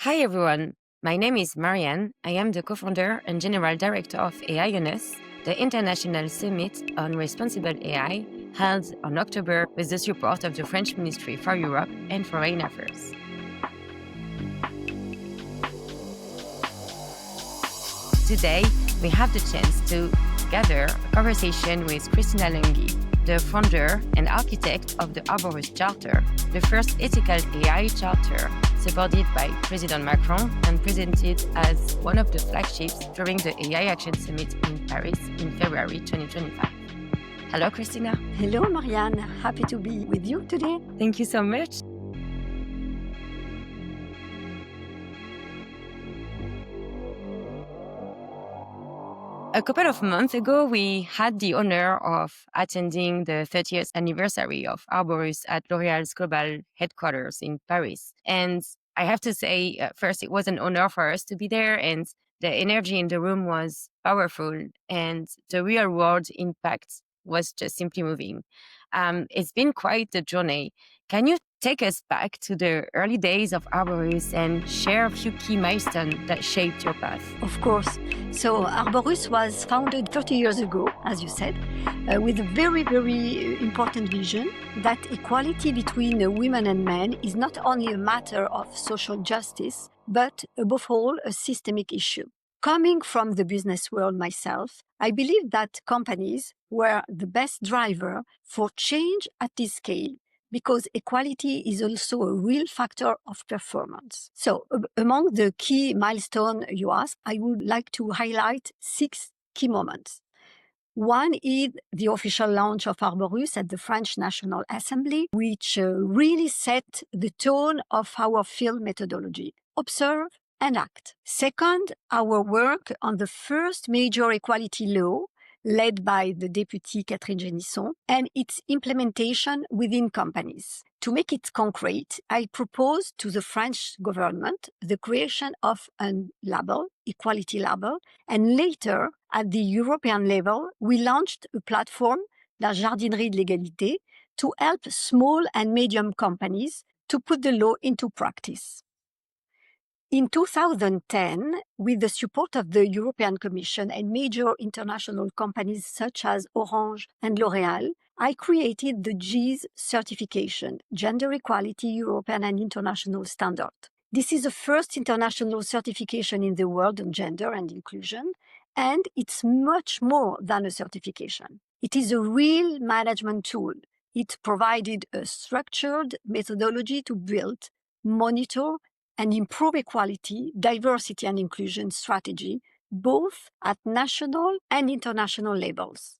Hi everyone, my name is Marianne. I am the co-founder and general director of AI-UNES, the international summit on responsible AI held on October with the support of the French Ministry for Europe and Foreign Affairs. Today, we have the chance to gather a conversation with Cristina Lunghi, the founder and architect of the Arborus Charter, the first ethical AI charter supported by President Macron and presented as one of the flagships during the AI Action Summit in Paris in February 2025. Hello, Cristina. Hello, Marianne. Happy to be with you today. Thank you so much. A couple of months ago, we had the honor of attending the 30th anniversary of Arborus at L'Oréal's global headquarters in Paris. And I have to say, first, it was an honor for us to be there, and the energy in the room was powerful, and the real world impact was just simply moving. It's been quite the journey. Can you take us back to the early days of Arborus and share a few key milestones that shaped your path? Of course. So Arborus was founded 30 years ago, as you said, with a very, very important vision that equality between women and men is not only a matter of social justice, but above all, a systemic issue. Coming from the business world myself, I believe that companies were the best driver for change at this scale, because equality is also a real factor of performance. So among the key milestones you asked, I would like to highlight 6 key moments. One is the official launch of Arborus at the French National Assembly, which really set the tone of our field methodology: observe and act. Second, our work on the first major equality law, led by the Deputy Catherine Génisson, and its implementation within companies. To make it concrete, I proposed to the French government the creation of a label, equality label, and later, at the European level, we launched a platform, La Jardinerie de l'Égalité, to help small and medium companies to put the law into practice. In 2010, with the support of the European Commission and major international companies such as Orange and L'Oréal, I created the GEES certification, Gender Equality European and International Standard. This is the first international certification in the world on gender and inclusion, and it's much more than a certification. It is a real management tool. It provided a structured methodology to build, monitor, and improve equality, diversity, and inclusion strategy, both at national and international levels.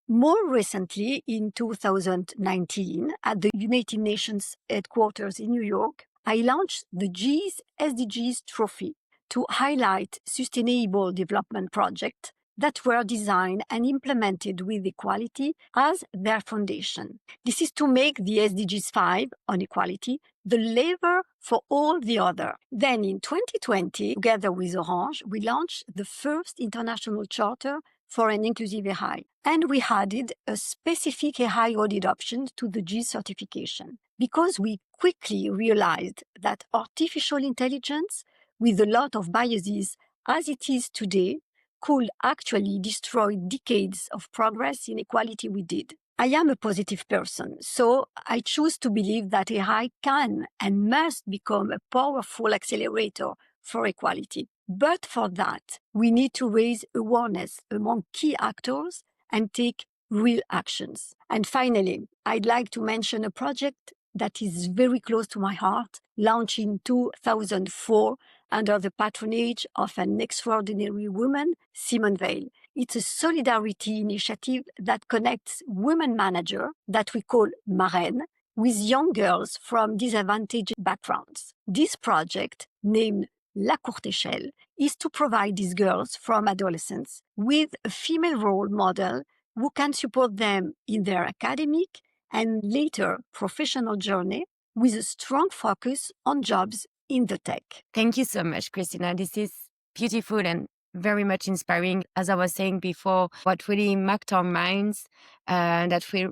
More recently, in 2019, at the United Nations headquarters in New York, I launched the GEES-SDGs Trophy to highlight sustainable development projects that were designed and implemented with equality as their foundation. This is to make the SDGs 5 on equality the lever for all the other. Then in 2020, together with Orange, we launched the first international charter for an inclusive AI, and we added a specific AI audit option to the GEES certification, because we quickly realized that artificial intelligence, with a lot of biases as it is today, could actually destroy decades of progress in equality we did. I am a positive person, so I choose to believe that AI can and must become a powerful accelerator for equality. But for that, we need to raise awareness among key actors and take real actions. And finally, I'd like to mention a project that is very close to my heart, launched in 2004 under the patronage of an extraordinary woman, Simone Veil. It's a solidarity initiative that connects women managers, that we call Marraines, with young girls from disadvantaged backgrounds. This project, named La Courte Échelle, is to provide these girls from adolescence with a female role model who can support them in their academic and later professional journey, with a strong focus on jobs in the tech. Thank you so much, Cristina. This is beautiful and very much inspiring. As I was saying before, what really marked our minds that will,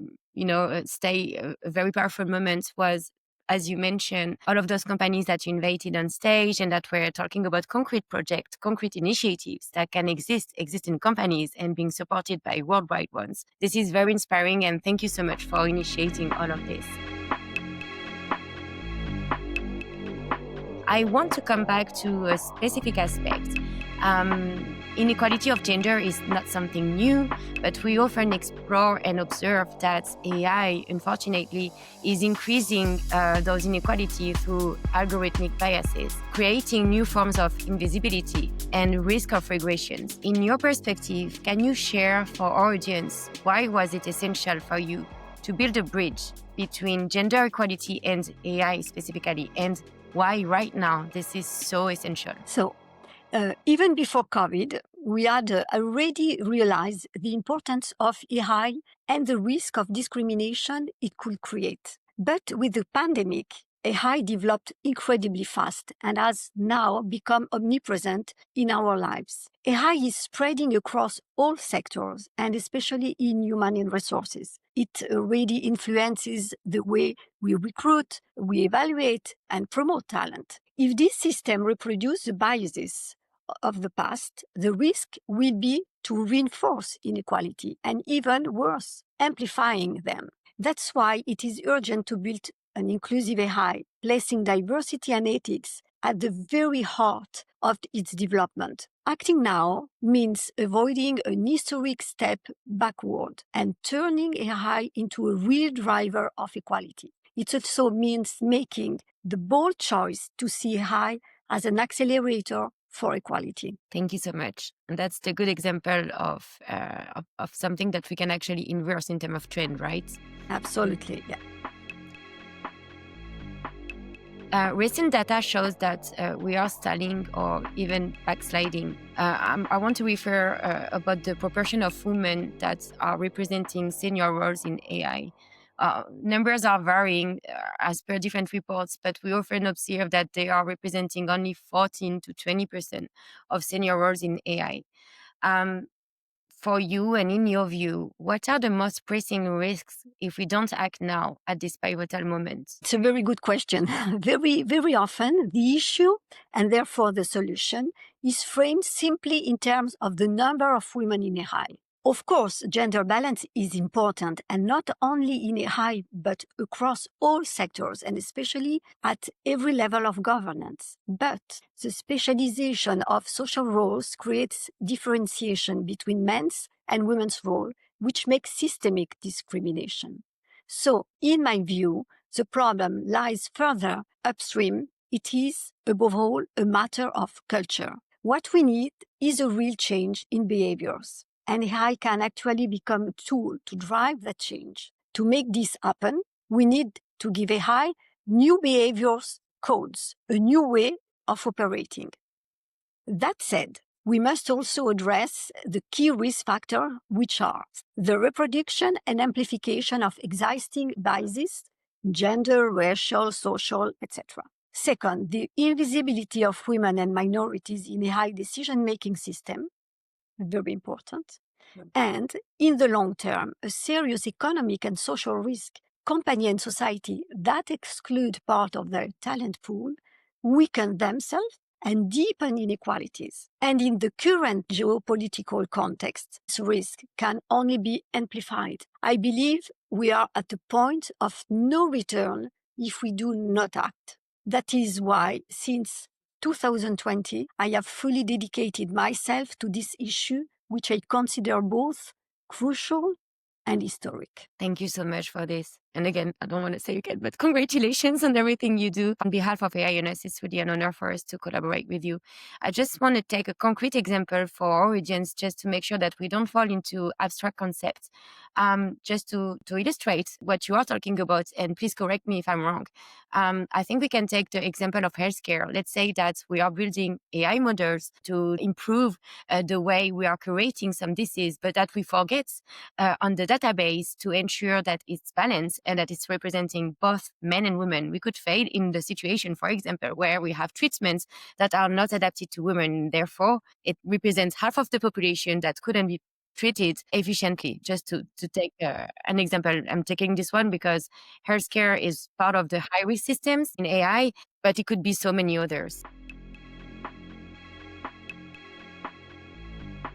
stay a very powerful moment was as you mentioned, all of those companies that you invited on stage and that were talking about concrete projects, concrete initiatives that can exist in companies and being supported by worldwide ones. This is very inspiring, and thank you so much for initiating all of this. I want to come back to a specific aspect. Inequality of gender is not something new, but we often explore and observe that AI, unfortunately, is increasing those inequalities through algorithmic biases, creating new forms of invisibility and risk of regressions. In your perspective, can you share for our audience why was it essential for you to build a bridge between gender equality and AI specifically, and why right now this is so essential? So, even before COVID, we had already realized the importance of AI and the risk of discrimination it could create. But with the pandemic, AI developed incredibly fast and has now become omnipresent in our lives. AI is spreading across all sectors and especially in human resources. It already influences the way we recruit, we evaluate, and promote talent. If this system reproduces the biases of the past, the risk will be to reinforce inequality and even worse, amplifying them. That's why it is urgent to build an inclusive AI, placing diversity and ethics at the very heart of its development. Acting now means avoiding an historic step backward and turning AI into a real driver of equality. It also means making the bold choice to see AI as an accelerator for equality. Thank you so much. And that's the good example of something that we can actually inverse in terms of trend, right? Absolutely, yeah. Recent data shows that we are stalling or even backsliding. I want to refer about the proportion of women that are representing senior roles in AI. Numbers are varying as per different reports, but we often observe that they are representing only 14 to 20% of senior roles in AI. For you and in your view, what are the most pressing risks if we don't act now at this pivotal moment? It's a very good question. Very often, the issue and therefore the solution is framed simply in terms of the number of women in AI. Of course, gender balance is important, and not only in AI, but across all sectors, and especially at every level of governance. But the specialization of social roles creates differentiation between men's and women's role, which makes systemic discrimination. So, in my view, the problem lies further upstream. It is, above all, a matter of culture. What we need is a real change in behaviors. And AI can actually become a tool to drive that change. To make this happen, we need to give AI new behaviors codes, a new way of operating. That said, we must also address the key risk factors, which are the reproduction and amplification of existing biases, gender, racial, social, etc. Second, the invisibility of women and minorities in AI decision-making system, very important. And in the long term, a serious economic and social risk. Company and society that exclude part of their talent pool weaken themselves and deepen inequalities. And in the current geopolitical context, this risk can only be amplified. I believe we are at the point of no return if we do not act. That is why, since 2020, I have fully dedicated myself to this issue, which I consider both crucial and historic. Thank you so much for this. And again, I don't want to say again, but congratulations on everything you do. On behalf of AINS, it's really an honor for us to collaborate with you. I just want to take a concrete example for our audience just to make sure that we don't fall into abstract concepts. Just to illustrate what you are talking about, and please correct me if I'm wrong. I think we can take the example of healthcare. Let's say that we are building AI models to improve the way we are creating some disease, but that we forget on the database to ensure that it's balanced and that it's representing both men and women. We could fail in the situation, for example, where we have treatments that are not adapted to women. Therefore, it represents half of the population that couldn't be treated efficiently. Just to take an example, I'm taking this one because healthcare is part of the high-risk systems in AI, but it could be so many others.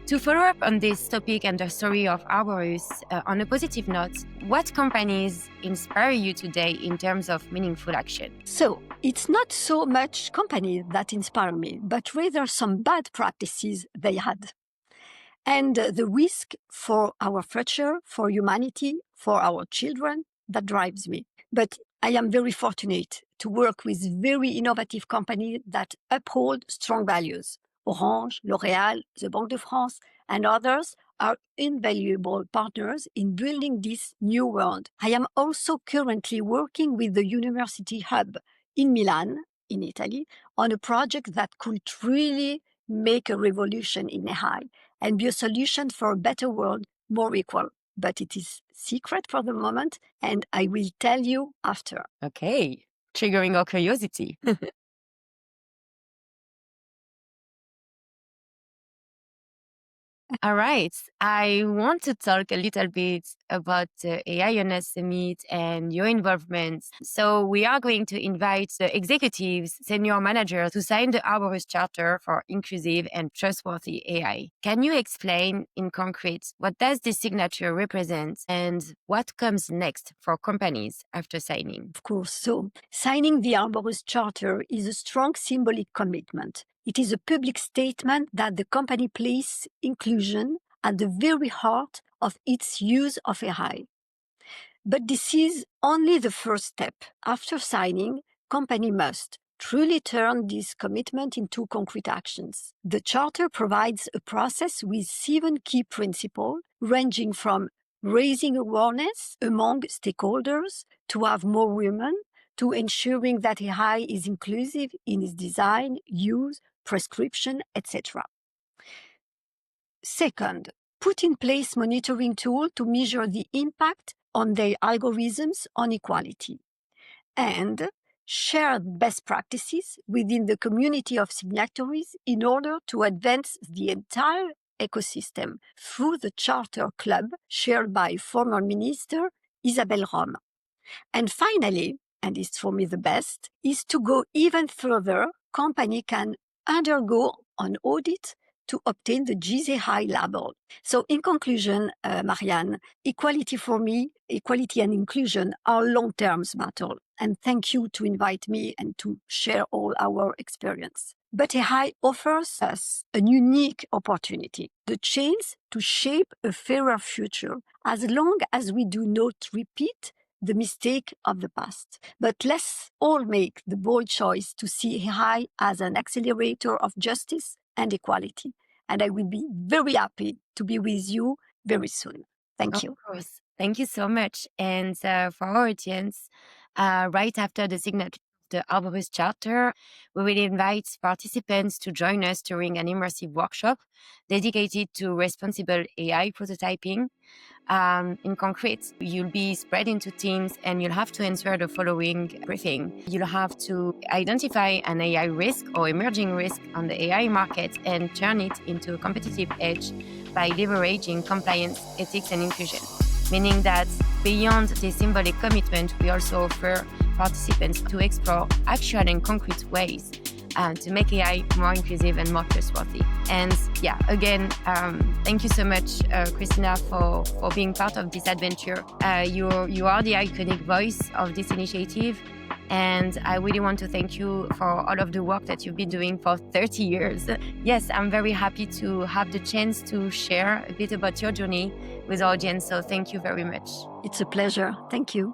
To follow up on this topic and the story of Arborus, on a positive note, what companies inspire you today in terms of meaningful action? So, it's not so much companies that inspire me, but rather some bad practices they had. And the risk for our future, for humanity, for our children, that drives me. But I am very fortunate to work with very innovative companies that uphold strong values. Orange, L'Oréal, the Banque de France, and others are invaluable partners in building this new world. I am also currently working with the University Hub in Milan, in Italy, on a project that could really make a revolution in AI and be a solution for a better world, more equal. But it is secret for the moment, and I will tell you after. Okay, triggering our curiosity. All right. I want to talk a little bit about the AI on Us Summit and your involvement. So we are going to invite the executives, senior managers to sign the Arborus Charter for inclusive and trustworthy AI. Can you explain in concrete what does this signature represent and what comes next for companies after signing? Of course. So, signing the Arborus Charter is a strong symbolic commitment. It is a public statement that the company places inclusion at the very heart of its use of AI. But this is only the first step. After signing, company must truly turn this commitment into concrete actions. The Charter provides a process with 7 key principles, ranging from raising awareness among stakeholders to have more women, to ensuring that AI is inclusive in its design, use, prescription, etc. Second, put in place monitoring tools to measure the impact on their algorithms on equality. And share best practices within the community of signatories in order to advance the entire ecosystem through the Charter Club chaired by former Minister Isabelle Rome. And finally, and it's for me the best, is to go even further. Company can undergo an audit to obtain the GEEIS-AI label. So in conclusion, Marianne, equality for me, equality and inclusion are long-term battle. And thank you to invite me and to share all our experience. But AI offers us a unique opportunity, the chance to shape a fairer future, as long as we do not repeat the mistake of the past. But let's all make the bold choice to see AI as an accelerator of justice and equality. And I will be very happy to be with you very soon. Thank you. Of course. Thank you so much. And for our audience, right after the signature of the Arborus Charter, we will invite participants to join us during an immersive workshop dedicated to responsible AI prototyping. In concrete, you'll be spread into teams and you'll have to answer the following briefing. You'll have to identify an AI risk or emerging risk on the AI market and turn it into a competitive edge by leveraging compliance, ethics, and inclusion. Meaning that beyond the symbolic commitment, we also offer participants to explore actual and concrete ways to make AI more inclusive and more trustworthy. And yeah, again, thank you so much, Cristina, for being part of this adventure. You are the iconic voice of this initiative. And I really want to thank you for all of the work that you've been doing for 30 years. Yes, I'm very happy to have the chance to share a bit about your journey with our audience. So thank you very much. It's a pleasure. Thank you.